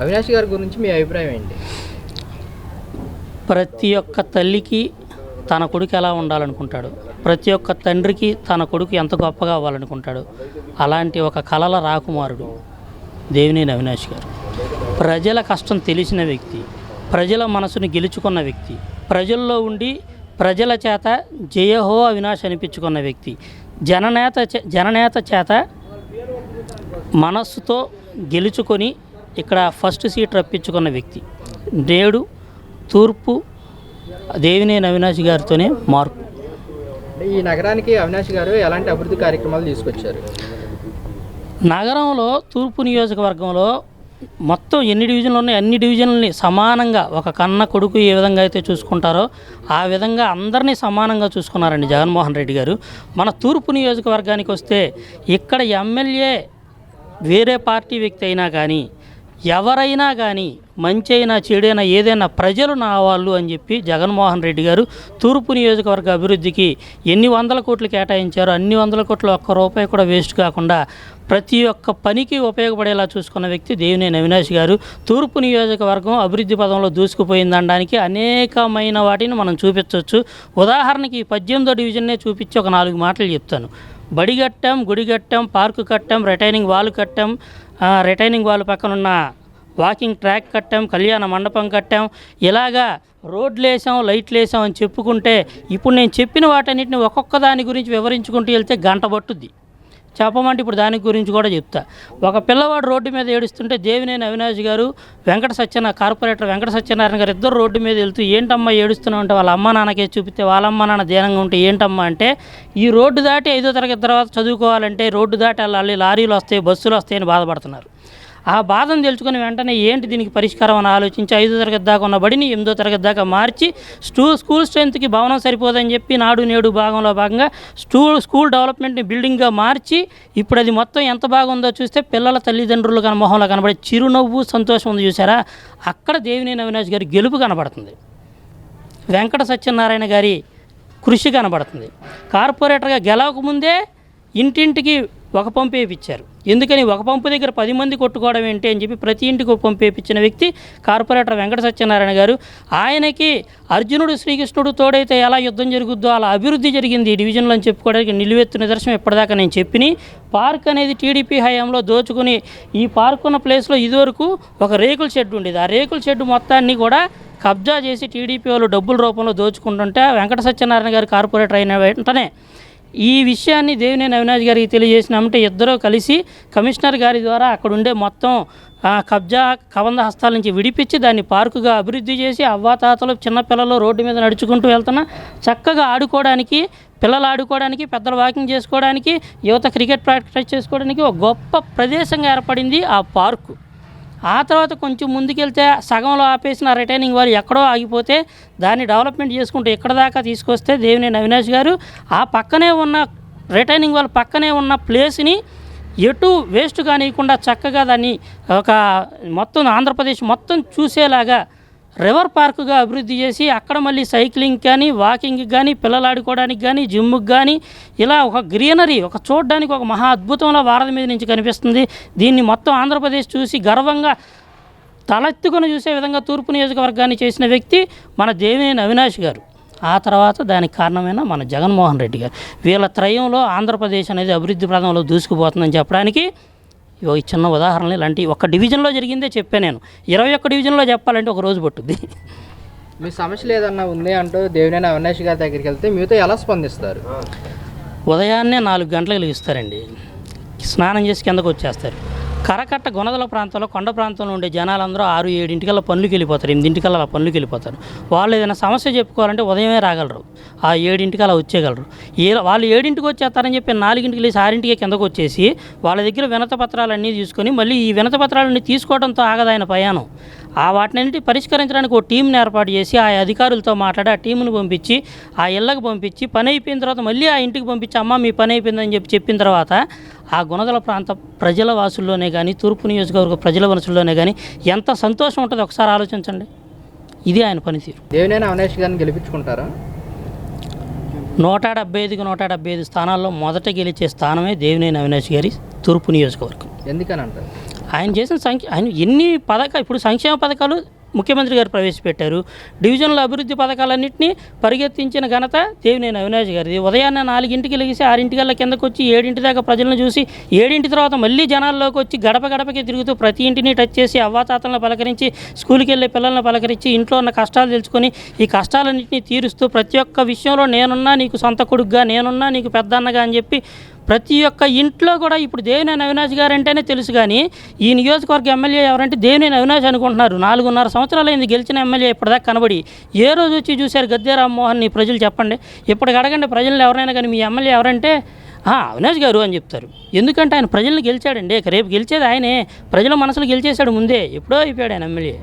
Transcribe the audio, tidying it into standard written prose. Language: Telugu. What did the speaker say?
అవినాష్ గారి గురించి మీ అభిప్రాయం ఏంటి? ప్రతి ఒక్క తల్లికి తన కొడుకు ఎలా ఉండాలనుకుంటాడు, ప్రతి ఒక్క తండ్రికి తన కొడుకు ఎంత గొప్పగా అవ్వాలనుకుంటాడు. అలాంటి ఒక కలల రాకుమారుడు దేవినేని అవినాష్ గారు. ప్రజల కష్టం తెలిసిన వ్యక్తి, ప్రజల మనసును గెలుచుకున్న వ్యక్తి, ప్రజల్లో ప్రజల చేత జయహో అవినాష్ అనిపించుకున్న వ్యక్తి, జననేత చేత మనస్సుతో గెలుచుకొని ఇక్కడ ఫస్ట్ సీట్ రప్పించుకున్న వ్యక్తి. నేడు తూర్పు దేవినేని అవినాష్ గారితోనే మార్పు. ఈ నగరానికి అవినాష్ గారు ఎలాంటి అభివృద్ధి కార్యక్రమాలు తీసుకొచ్చారు? నగరంలో తూర్పు నియోజకవర్గంలో మొత్తం ఎన్ని డివిజన్లు ఉన్నాయి, అన్ని డివిజన్లని సమానంగా ఒక కన్న కొడుకు ఏ విధంగా అయితే చూసుకుంటారో ఆ విధంగా అందరినీ సమానంగా చూసుకున్నారండి జగన్మోహన్ రెడ్డి గారు. మన తూర్పు నియోజకవర్గానికి వస్తే ఇక్కడ ఎమ్మెల్యే వేరే పార్టీ వ్యక్తి అయినా కానీ, ఎవరైనా కానీ, మంచి అయినా చెడైనా ఏదైనా ప్రజలు నా వాళ్ళు అని చెప్పి జగన్మోహన్ రెడ్డి గారు తూర్పు నియోజకవర్గ అభివృద్ధికి ఎన్ని వందల కోట్లు కేటాయించారో అన్ని వందల కోట్లు ఒక్క రూపాయి కూడా వేస్ట్ కాకుండా ప్రతి ఒక్క పనికి ఉపయోగపడేలా చూసుకున్న వ్యక్తి దేవినేని అవినాష్ గారు. తూర్పు నియోజకవర్గం అభివృద్ధి పదంలో దూసుకుపోయిందనడానికి అనేకమైన వాటిని మనం చూపించవచ్చు. ఉదాహరణకి 18వ డివిజన్నే చూపించి ఒక 4 మాటలు చెప్తాను. బడి కట్టాం, గుడి కట్టాం, పార్కు కట్టాం, రిటైనింగ్ వాల్ కట్టాం, రిటైనింగ్ వాల్ పక్కనున్న వాకింగ్ ట్రాక్ కట్టాం, కళ్యాణ మండపం కట్టాం, ఇలాగా రోడ్లు వేసాం, లైట్లు వేసాం అని చెప్పుకుంటే ఇప్పుడు నేను చెప్పిన వాటన్నిటిని ఒక్కొక్క దాని గురించి వివరించుకుంటూ వెళ్తే గంట పట్టుద్ది. చెప్పమంటే ఇప్పుడు దాని గురించి కూడా చెప్తా. ఒక పిల్లవాడు రోడ్డు మీద ఏడుస్తుంటే దేవినేని అవినాష్ గారు, కార్పొరేటర్ వెంకట సత్యనారాయణ గారు ఇద్దరు రోడ్డు మీద వెళ్తూ ఏంటమ్మా ఏడుస్తున్నావు అంటే వాళ్ళ అమ్మ నాన్నకే చూపిస్తే వాళ్ళ అమ్మ నాన్న దీనంగా ఉంటే ఏంటమ్మా అంటే ఈ రోడ్డు దాటి 5వ తరగతి తర్వాత చదువుకోవాలంటే రోడ్డు దాటి వెళ్ళాలి, లారీలు వస్తాయి, బస్సులు వస్తాయని బాధపడుతున్నారు. ఆ బాధను తెలుసుకుని వెంటనే ఏంటి దీనికి పరిష్కారం అని ఆలోచించి 5వ తరగతి దాకా ఉన్న బడిని 8వ తరగతి దాకా మార్చి స్కూల్ స్ట్రెంత్కి భవనం సరిపోదని చెప్పి నాడు నేడు భాగంగా స్కూల్ డెవలప్మెంట్ని బిల్డింగ్గా మార్చి ఇప్పుడు అది మొత్తం ఎంత బాగుందో చూస్తే పిల్లల తల్లిదండ్రులు మొహంలో కనబడే చిరునవ్వు, సంతోషం ఉంది చూసారా. అక్కడ దేవినేని అవినాష్ గారి గెలుపు కనబడుతుంది, వెంకట సత్యనారాయణ గారి కృషి కనబడుతుంది. కార్పొరేటర్గా గెలవకముందే ఇంటింటికి ఒక పంపు వేయించారు. ఎందుకని ఒక పంపు దగ్గర 10 మంది కొట్టుకోవడం ఏంటి అని చెప్పి ప్రతి ఇంటికి ఒక పంపు వేయించిన వ్యక్తి కార్పొరేటర్ వెంకట సత్యనారాయణ గారు. ఆయనకి అర్జునుడు శ్రీకృష్ణుడు తోడైతే ఎలా యుద్ధం జరుగుద్దో అలా అభివృద్ధి జరిగింది ఈ డివిజన్లో అని చెప్పుకోవడానికి నిలువెత్తు నిదర్శనం ఇప్పటిదాకా నేను చెప్పిన. పార్క్ అనేది టీడీపీ హయాంలో దోచుకుని ఈ పార్క్ ఉన్న ప్లేస్లో ఇదివరకు ఒక రేకుల షెడ్ ఉండేది. ఆ రేకుల షెడ్ మొత్తాన్ని కూడా కబ్జా చేసి టీడీపీ వాళ్ళు డబ్బుల రూపంలో దోచుకుంటుంటే వెంకట సత్యనారాయణ గారు కార్పొరేటర్ అయిన వెంటనే ఈ విషయాన్ని దేవినేని అవినాష్ గారికి తెలియజేసినామంటే ఇద్దరూ కలిసి కమిషనర్ గారి ద్వారా అక్కడ ఉండే మొత్తం కబ్జా కబంధ హస్తాల నుంచి విడిపించి దాన్ని పార్కుగా అభివృద్ధి చేసి అవ్వాతాతలు చిన్నపిల్లలు రోడ్డు మీద నడుచుకుంటూ వెళ్తున్నా చక్కగా ఆడుకోవడానికి, పిల్లలు ఆడుకోవడానికి, పెద్దలు వాకింగ్ చేసుకోవడానికి, యువత క్రికెట్ ప్రాక్టీస్ చేసుకోవడానికి ఒక గొప్ప ప్రదేశంగా ఏర్పడింది ఆ పార్కు. ఆ తర్వాత కొంచెం ముందుకెళ్తే సగంలో ఆపేసిన రిటైనింగ్ వారు ఎక్కడో ఆగిపోతే దాన్ని డెవలప్మెంట్ చేసుకుంటూ ఇక్కడ దాకా తీసుకొస్తే దేవినేని అవినాష్ గారు ఆ పక్కనే ఉన్న రిటైనింగ్ వాళ్ళ పక్కనే ఉన్న ప్లేస్ని ఎటు వేస్ట్ కానివ్వకుండా చక్కగా దాన్ని ఒక మొత్తం ఆంధ్రప్రదేశ్ మొత్తం చూసేలాగా రివర్ పార్కుగా అభివృద్ధి చేసి అక్కడ మళ్ళీ సైక్లింగ్ కానీ, వాకింగ్కి కానీ, పిల్లలు ఆడుకోవడానికి కానీ, జిమ్కి కానీ ఇలా ఒక గ్రీనరీ ఒక చూడడానికి ఒక మహా అద్భుతంలో వారధి మీద నుంచి కనిపిస్తుంది. దీన్ని మొత్తం ఆంధ్రప్రదేశ్ చూసి గర్వంగా తలెత్తుకొని చూసే విధంగా తూర్పు నియోజకవర్గాన్ని చేసిన వ్యక్తి మన దేవినేని అవినాష్ గారు. ఆ తర్వాత దానికి కారణమైన మన జగన్మోహన్ రెడ్డి గారు. వీళ్ళ త్రయంలో ఆంధ్రప్రదేశ్ అనేది అభివృద్ధి ప్రదంలో దూసుకుపోతుందని చెప్పడానికి ఈ చిన్న ఉదాహరణలు ఇలాంటి ఒక డివిజన్లో జరిగిందే చెప్పాను నేను. 21 డివిజన్లో చెప్పాలంటే ఒక రోజు పట్టుద్ది. మీ సమస్యలు ఏదన్నా ఉంది అంటూ దేవినేని అవినాష్ గారి దగ్గరికి వెళ్తే మీతో ఎలా స్పందిస్తారు? ఉదయాన్నే 4 గంటలకు లేస్తారండి, స్నానం చేసి కిందకు వచ్చేస్తారు. కరకట్ట గొనదల ప్రాంతంలో కొండ ప్రాంతంలో ఉండే జనాలందరూ 6-7 పనులకు వెళ్ళిపోతారు, 8 పనులకు వెళ్ళిపోతారు. వాళ్ళు ఏదైనా సమస్య చెప్పుకోవాలంటే ఉదయమే రాగలరు, ఆ 7 వచ్చేయగలరు. వాళ్ళు 7 వచ్చేస్తారని చెప్పి 4 లేసి 6 కిందకు వచ్చేసి వాళ్ళ దగ్గర వినత పత్రాలన్నీ తీసుకొని మళ్ళీ ఈ వినత పత్రాలన్నీ తీసుకోవడంతో ఆగదు ఆయన ప్రయాణం. ఆ వాటిని పరిష్కరించడానికి ఒక టీంని ఏర్పాటు చేసి ఆ అధికారులతో మాట్లాడి ఆ టీంను పంపించి ఆ ఇళ్ళకు పంపించి పని అయిపోయిన తర్వాత మళ్ళీ ఆ ఇంటికి పంపించి అమ్మ మీ పని అయిపోయిందని చెప్పిన తర్వాత ఆ గుణదల ప్రాంత ప్రజల వాసుల్లోనే కానీ, తూర్పు నియోజకవర్గ ప్రజల మనసుల్లోనే కానీ ఎంత సంతోషం ఉంటుందో ఒకసారి ఆలోచించండి. ఇది ఆయన పనితీరు. దేవినేని అవినాష్ గారిని గెలిపించుకుంటారా? 175 స్థానాల్లో మొదట గెలిచే స్థానమే దేవినేని అవినాష్ గారి తూర్పు నియోజకవర్గం. ఎందుకని అంటారు? ఆయన చేసిన ఆయన ఎన్ని ఇప్పుడు సంక్షేమ పథకాలు ముఖ్యమంత్రి గారు ప్రవేశపెట్టారు. డివిజన్ల అభివృద్ధి పథకాలన్నింటినీ పరిగెత్తించిన ఘనత దేవినేని అవినాష్ గారిది. ఉదయాన్నే 4కి లెగిసి 6 కిందకు వచ్చి 7 దాకా ప్రజలను చూసి 7 తర్వాత మళ్ళీ జనాల్లోకి వచ్చి గడప గడపకి తిరుగుతూ ప్రతి ఇంటిని టచ్ చేసి అవ్వాతాతలను పలకరించి, స్కూల్కి వెళ్ళే పిల్లలను పలకరించి, ఇంట్లో ఉన్న కష్టాలు తెలుసుకొని ఈ కష్టాలన్నింటినీ తీరుస్తూ ప్రతి ఒక్క విషయంలో నేనున్నా నీకు సొంత కొడుకుగా, నేనున్నా నీకు పెద్ద అన్నగా అని చెప్పి ప్రతి ఒక్క ఇంట్లో కూడా ఇప్పుడు దేవినేని అవినాష్ గారు అంటేనే తెలుసు. కానీ ఈ నియోజకవర్గ ఎమ్మెల్యే ఎవరంటే దేవినేని అవినాష్ అనుకుంటున్నారు. 4.5 సంవత్సరాలైంది గెలిచిన ఎమ్మెల్యే ఇప్పటిదాకా కనబడి. ఏ రోజు వచ్చి చూశారు గద్దె రామ్మోహన్ని ప్రజలు? చెప్పండి. ఇప్పటికి అడగండి ప్రజలను ఎవరైనా కానీ, మీ ఎమ్మెల్యే ఎవరంటే అవినాష్ గారు అని చెప్తారు. ఎందుకంటే ఆయన ప్రజలను గెలిచాడండి. రేపు గెలిచేది ఆయనే. ప్రజల మనసులు గెలిచేశాడు ముందే. ఎప్పుడో అయిపోయాడు ఆయన ఎమ్మెల్యే.